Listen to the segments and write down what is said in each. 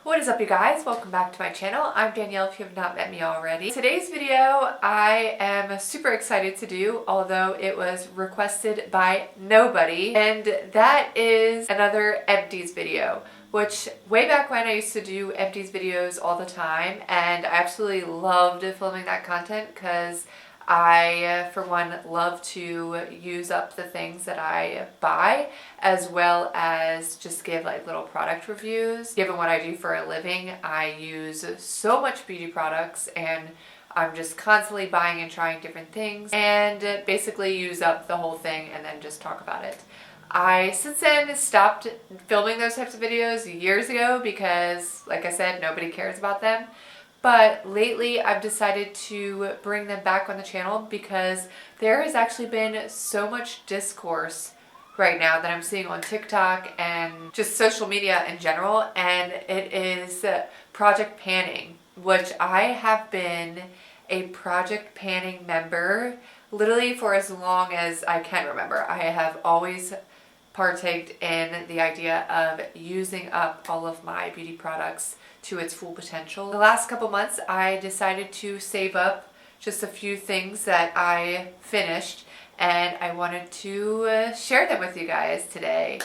What is up, you guys? Welcome back to my channel. I'm Danielle if you have not met me already. Today's video I am super excited to do, although it was requested by nobody, and that is another empties video, which way back when I used to do empties videos all the time, and I absolutely loved filming that content because I, for one, love to use up the things that I buy, as well as just give like little product reviews. Given what I do for a living, I use so much beauty products and I'm just constantly buying and trying different things and basically use up the whole thing and then just talk about it. I since then stopped filming those types of videos years ago because, like I said, nobody cares about them. But lately I've decided to bring them back on the channel because there has actually been so much discourse right now that I'm seeing on TikTok and just social media in general, and it is project panning, which I have been a project panning member literally for as long as I can remember. I have always partaked in the idea of using up all of my beauty products to its full potential. The last couple months I decided to save up just a few things that I finished, and I wanted to share them with you guys today.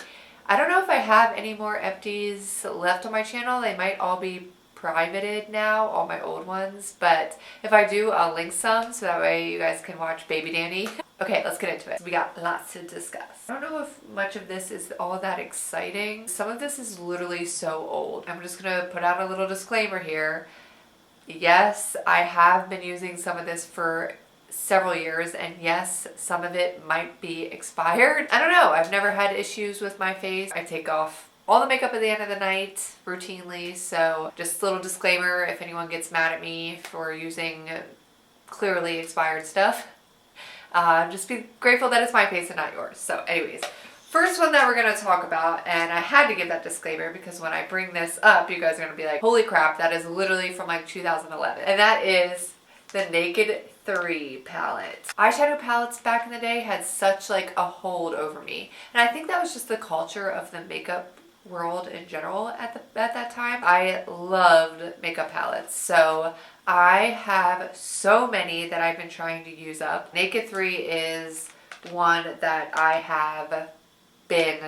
I don't know if I have any more empties left on my channel. They might all be privated now, all my old ones, but if I do, I'll link some so that way you guys can watch Baby Danny. Okay, let's get into it. We got lots to discuss. I don't know if much of this is all that exciting. Some of this is literally so old. I'm just gonna put out a little disclaimer here. Yes, I have been using some of this for several years, and yes, some of it might be expired. I don't know, I've never had issues with my face. I take off all the makeup at the end of the night routinely, so just a little disclaimer if anyone gets mad at me for using clearly expired stuff. Just be grateful that it's my face and not yours. So anyways, first one that we're going to talk about, and I had to give that disclaimer because when I bring this up, you guys are going to be like, holy crap, that is literally from like 2011. And that is the Naked 3 palette. Eyeshadow palettes back in the day had such like a hold over me. And I think that was just the culture of the makeup world in general at that time. I loved makeup palettes, so I have so many that I've been trying to use up. Naked 3 is one that I have been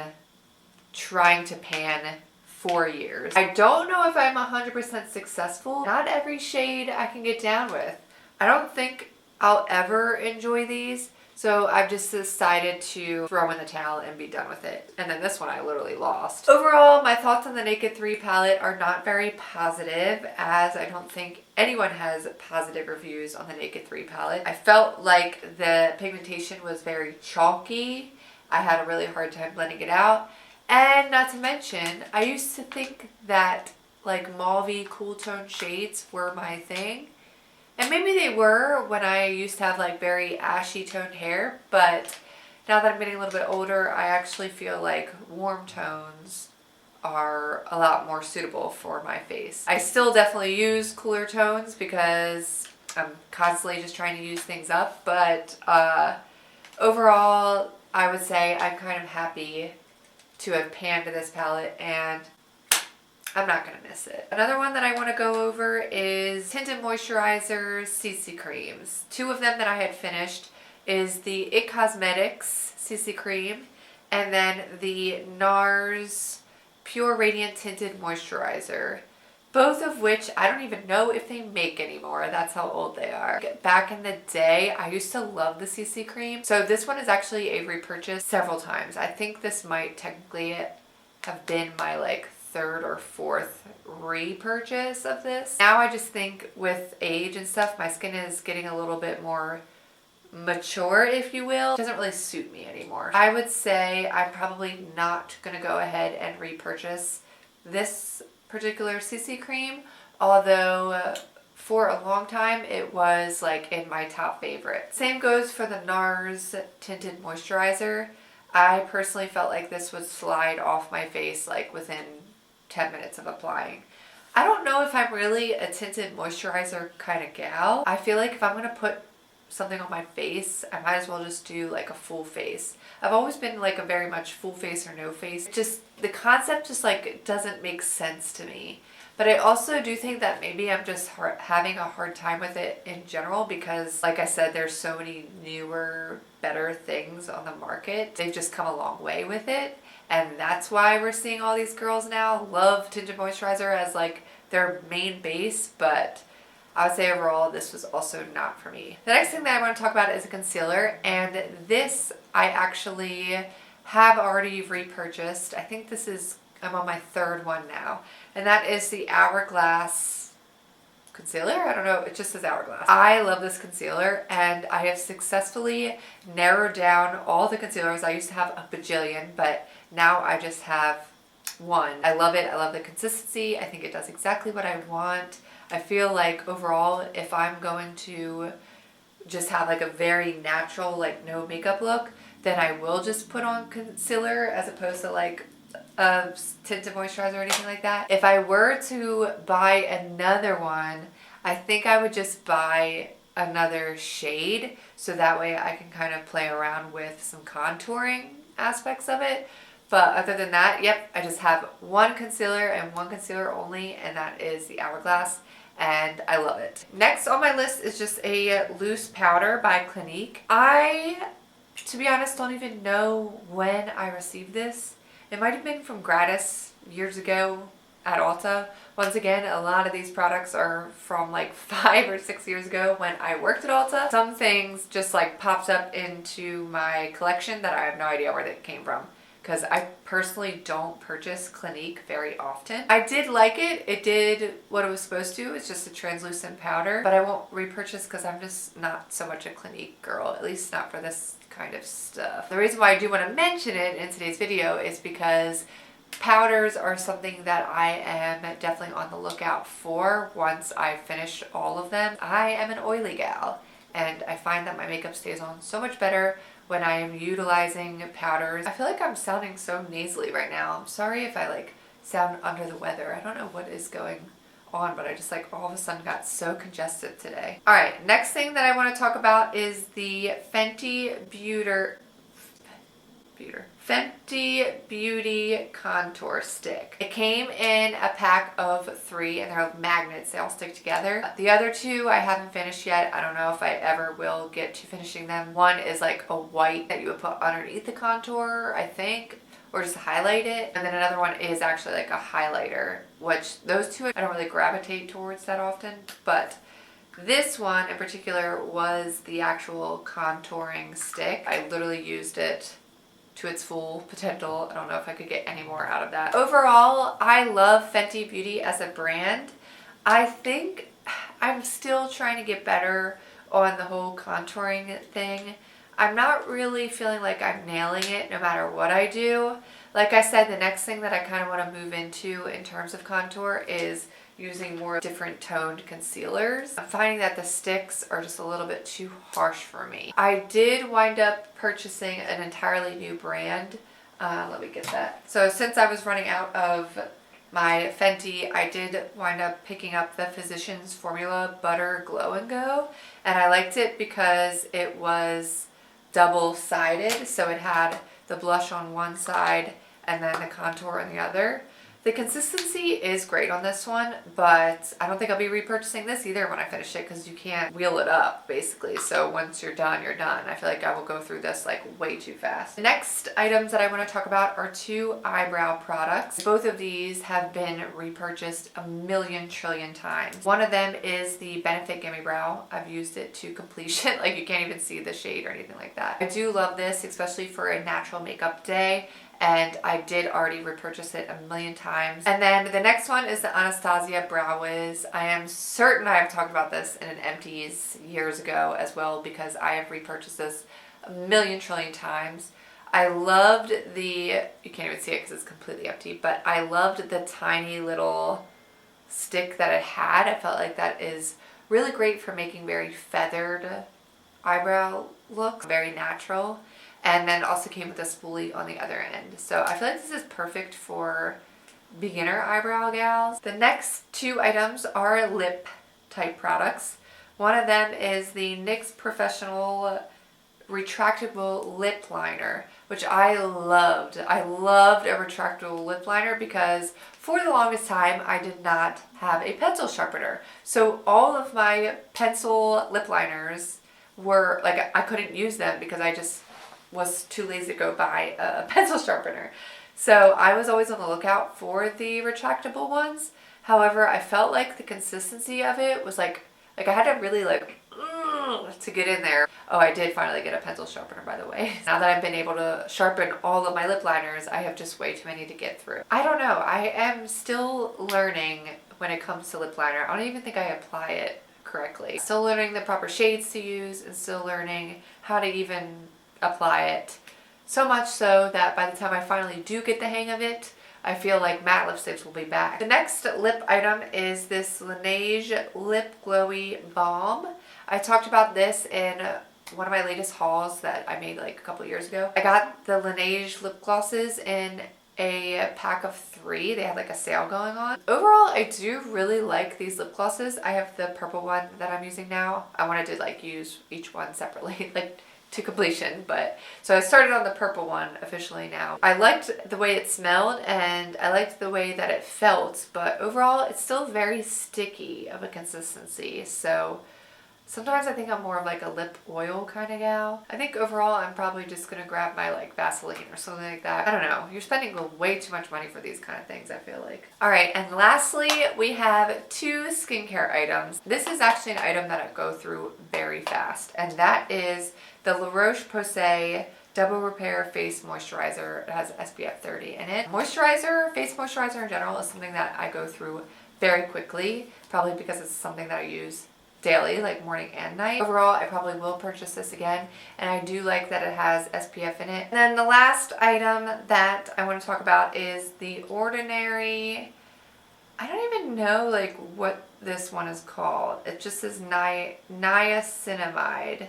trying to pan for years. I don't know if I'm 100% successful. Not every shade I can get down with. I don't think I'll ever enjoy these, so I've just decided to throw in the towel and be done with it. And then this one I literally lost. Overall, my thoughts on the Naked 3 palette are not very positive, as I don't think anyone has positive reviews on the Naked 3 palette. I felt like the pigmentation was very chalky. I had a really hard time blending it out. And not to mention, I used to think that like mauvey cool tone shades were my thing. And maybe they were when I used to have like very ashy toned hair, but now that I'm getting a little bit older, I actually feel like warm tones are a lot more suitable for my face. I still definitely use cooler tones because I'm constantly just trying to use things up, but overall, I would say I'm kind of happy to have panned this palette, and I'm not going to miss it. Another one that I want to go over is Tinted Moisturizer CC Creams. Two of them that I had finished is the IT Cosmetics CC Cream and then the NARS Pure Radiant Tinted Moisturizer. Both of which I don't even know if they make anymore. That's how old they are. Back in the day, I used to love the CC Cream. So this one is actually a repurchase several times. I think this might technically have been my like third or fourth repurchase of this. Now I just think with age and stuff, my skin is getting a little bit more mature, if you will. It doesn't really suit me anymore. I would say I'm probably not gonna go ahead and repurchase this particular CC cream, although for a long time it was like in my top favorite. Same goes for the NARS Tinted Moisturizer. I personally felt like this would slide off my face like within 10 minutes of applying. I don't know if I'm really a tinted moisturizer kind of gal. I feel like if I'm going to put something on my face, I might as well just do like a full face. I've always been like a very much full face or no face. Just the concept just like doesn't make sense to me. But I also do think that maybe I'm just having a hard time with it in general because, like I said, there's so many newer, better things on the market. They've just come a long way with it. And that's why we're seeing all these girls now love tinted moisturizer as like their main base. But I would say overall, this was also not for me. The next thing that I want to talk about is a concealer. And this I actually have already repurchased. I think I'm on my third one now. And that is the Hourglass concealer. I don't know, it just says Hourglass. I love this concealer and I have successfully narrowed down all the concealers. I used to have a bajillion, but now I just have one. I love it. I love the consistency. I think it does exactly what I want. I feel like overall, if I'm going to just have like a very natural, like no makeup look, then I will just put on concealer as opposed to like a tinted moisturizer or anything like that. If I were to buy another one, I think I would just buy another shade so that way I can kind of play around with some contouring aspects of it. But other than that, yep, I just have one concealer and one concealer only, and that is the Hourglass, and I love it. Next on my list is just a loose powder by Clinique. I, to be honest, don't even know when I received this. It might have been from Gratis years ago at Ulta. Once again, a lot of these products are from like 5 or 6 years ago when I worked at Ulta. Some things just like popped up into my collection that I have no idea where they came from, because I personally don't purchase Clinique very often. I did like it. It did what it was supposed to. It's just a translucent powder, but I won't repurchase because I'm just not so much a Clinique girl, at least not for this kind of stuff. The reason why I do want to mention it in today's video is because powders are something that I am definitely on the lookout for once I've finished all of them. I am an oily gal, and I find that my makeup stays on so much better when I am utilizing powders. I feel like I'm sounding so nasally right now. I'm sorry if I like sound under the weather. I don't know what is going on, but I just like all of a sudden got so congested today. All right, next thing that I want to talk about is the Fenty Beauty Contour Stick. It came in a pack of 3 and they're magnets. They all stick together. The other 2 I haven't finished yet. I don't know if I ever will get to finishing them. One is like a white that you would put underneath the contour, I think, or just highlight it. And then another one is actually like a highlighter, which those 2 I don't really gravitate towards that often, but this one in particular was the actual contouring stick. I literally used it to its full potential. I don't know if I could get any more out of that. Overall, I love Fenty Beauty as a brand. I think I'm still trying to get better on the whole contouring thing. I'm not really feeling like I'm nailing it no matter what I do. Like I said, the next thing that I kind of want to move into in terms of contour is using more different toned concealers. I'm finding that the sticks are just a little bit too harsh for me. I did wind up purchasing an entirely new brand. Let me get that. So since I was running out of my Fenty, I did wind up picking up the Physicians Formula Butter Glow and Go, and I liked it because it was double-sided, so it had the blush on one side and then the contour on the other. The consistency is great on this one, but I don't think I'll be repurchasing this either when I finish it because you can't wheel it up basically. So once you're done, you're done. I feel like I will go through this like way too fast. The next items that I want to talk about are 2 eyebrow products. Both of these have been repurchased a million trillion times. One of them is the Benefit Gimme Brow. I've used it to completion. Like you can't even see the shade or anything like that. I do love this, especially for a natural makeup day. And I did already repurchase it a million times. And then the next one is the Anastasia Brow Wiz. I am certain I have talked about this in an Empties years ago as well because I have repurchased this a million trillion times. I loved you can't even see it because it's completely empty, but I loved the tiny little stick that it had. I felt like that is really great for making very feathered eyebrow looks, very natural. And then it also came with a spoolie on the other end. So I feel like this is perfect for beginner eyebrow gals. The next 2 items are lip type products. One of them is the NYX Professional Retractable Lip Liner, which I loved. I loved a retractable lip liner because For the longest time, I did not have a pencil sharpener. So all of my pencil lip liners were like, I couldn't use them because I just was too lazy to go buy a pencil sharpener. So I was always on the lookout for the retractable ones. However, I felt like the consistency of it was like I had to really to get in there. Oh, I did finally get a pencil sharpener, by the way. Now that I've been able to sharpen all of my lip liners, I have just way too many to get through. I don't know. I am still learning when it comes to lip liner. I don't even think I apply it correctly. Still learning the proper shades to use and still learning how to even apply it. So much so that by the time I finally do get the hang of it, I feel like matte lipsticks will be back. The next lip item is this Laneige Lip Glowy Balm. I talked about this in one of my latest hauls that I made like a couple years ago. I got the Laneige lip glosses in a pack of 3. They had like a sale going on. Overall, I do really like these lip glosses. I have the purple one that I'm using now. I wanted to like use each one separately, like to completion, but so I started on the purple one officially now. I liked the way it smelled and I liked the way that it felt, but overall it's still very sticky of a consistency. So sometimes I think I'm more of like a lip oil kind of gal. I think overall I'm probably just gonna grab my like Vaseline or something like that. I don't know. You're spending way too much money for these kind of things, I feel like. All right, and lastly, we have 2 skincare items. This is actually an item that I go through very fast, and that is the La Roche-Posay Double Repair Face Moisturizer. It has SPF 30 in it. Moisturizer, face moisturizer in general, is something that I go through very quickly, probably because it's something that I use daily, like morning and night. Overall, I probably will purchase this again, and I do like that it has SPF in it. And then the last item that I want to talk about is the Ordinary, I don't even know like what this one is called. It just says niacinamide.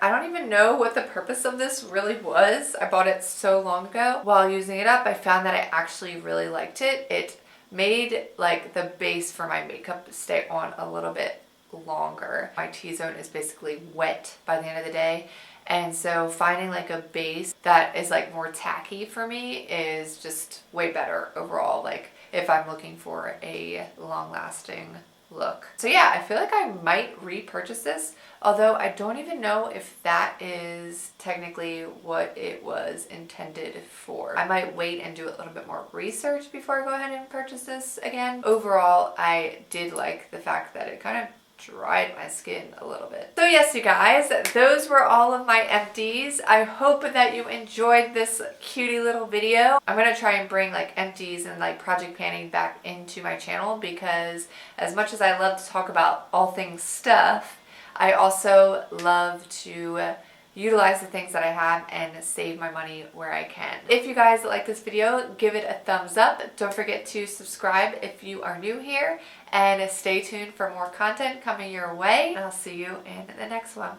I don't even know what the purpose of this really was. I bought it so long ago. While using it up, I found that I actually really liked it. It made like the base for my makeup stay on a little bit longer. My T-zone is basically wet by the end of the day, and so finding like a base that is like more tacky for me is just way better overall, like if I'm looking for a long-lasting look. So yeah, I feel like I might repurchase this, although I don't even know if that is technically what it was intended for. I might wait and do a little bit more research before I go ahead and purchase this again. Overall, I did like the fact that it kind of dried my skin a little bit. So yes, you guys, those were all of my empties. I hope that you enjoyed this cutie little video. I'm gonna try and bring like empties and like project panning back into my channel, because as much as I love to talk about all things stuff, I also love to utilize the things that I have and save my money where I can. If you guys like this video, give it a thumbs up. Don't forget to subscribe if you are new here, and stay tuned for more content coming your way. I'll see you in the next one.